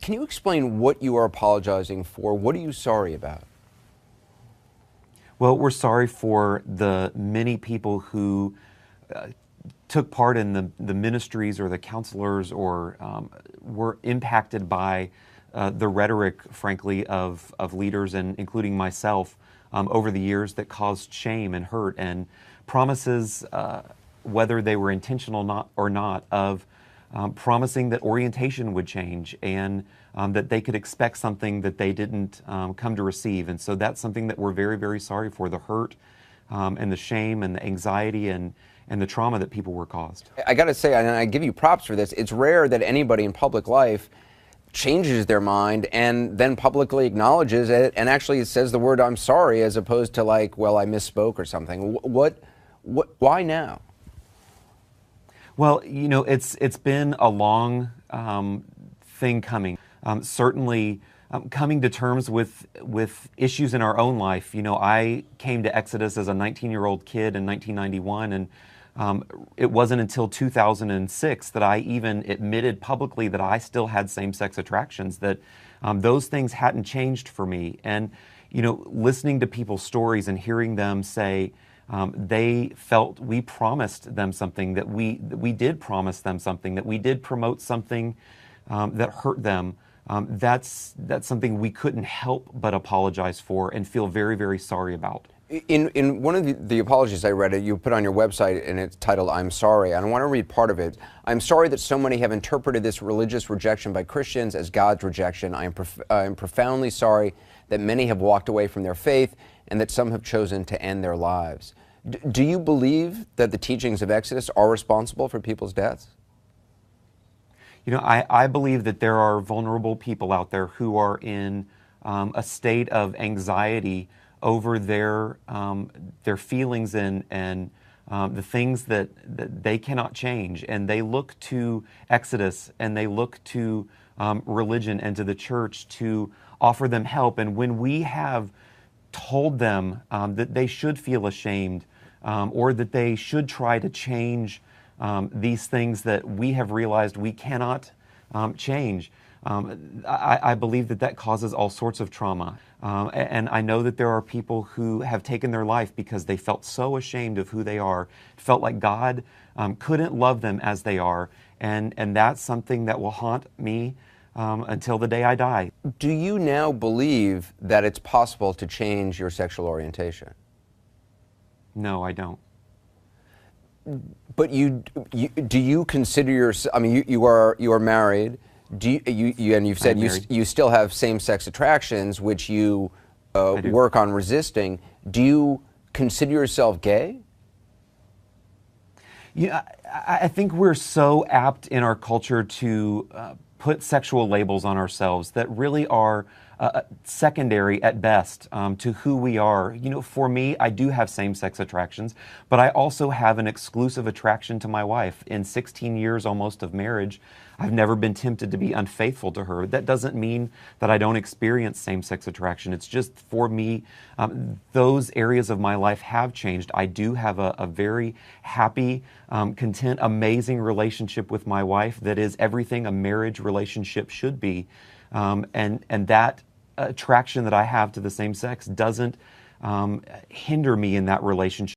Can you explain what you are apologizing for? What are you sorry about? Well, we're sorry for the many people who took part in the ministries or the counselors or were impacted by the rhetoric, frankly, of leaders, and including myself, over the years that caused shame and hurt and promises, whether they were intentional or not, of promising that orientation would change and that they could expect something that they didn't come to receive. And so that's something that we're very, very sorry for, the hurt and the shame and the anxiety and the trauma that people were caused. I got to say, and I give you props for this, it's rare that anybody in public life changes their mind and then publicly acknowledges it and actually says the word "I'm sorry" as opposed to like, well, I misspoke or something. Why now? Well, you know, it's been a long thing coming. Certainly coming to terms with issues in our own life. You know, I came to Exodus as a 19-year-old kid in 1991, and it wasn't until 2006 that I even admitted publicly that I still had same-sex attractions, that those things hadn't changed for me. And, you know, listening to people's stories and hearing them say they felt we promised them something, that we did promise them something, that we did promote something that hurt them, that's something we couldn't help but apologize for and feel very, very sorry about. In one of the apologies I read, you put on your website, and it's titled "I'm Sorry." I want to read part of it. "I'm sorry that so many have interpreted this religious rejection by Christians as God's rejection. I am profoundly sorry that many have walked away from their faith and that some have chosen to end their lives." Do you believe that the teachings of Exodus are responsible for people's deaths? You know, I believe that there are vulnerable people out there who are in a state of anxiety over their feelings and the things that they cannot change, and they look to Exodus and they look to religion and to the church to offer them help. And when we have told them that they should feel ashamed or that they should try to change these things that we have realized we cannot change, I believe that causes all sorts of trauma. And I know that there are people who have taken their life because they felt so ashamed of who they are, felt like God couldn't love them as they are, and that's something that will haunt me until the day I die. Do you now believe that it's possible to change your sexual orientation? No, I don't. But do you consider yourself? I mean, you are married. Do you and you've said you still have same-sex attractions, which you work on resisting. Do you consider yourself gay? Yeah, I think we're so apt in our culture to put sexual labels on ourselves that really are secondary at best to who we are. You know, for me, I do have same-sex attractions, but I also have an exclusive attraction to my wife. In 16 years almost of marriage, I've never been tempted to be unfaithful to her. That doesn't mean that I don't experience same-sex attraction. It's just, for me, those areas of my life have changed. I do have a very happy, content, amazing relationship with my wife that is everything a marriage relationship should be. And that attraction that I have to the same sex doesn't hinder me in that relationship.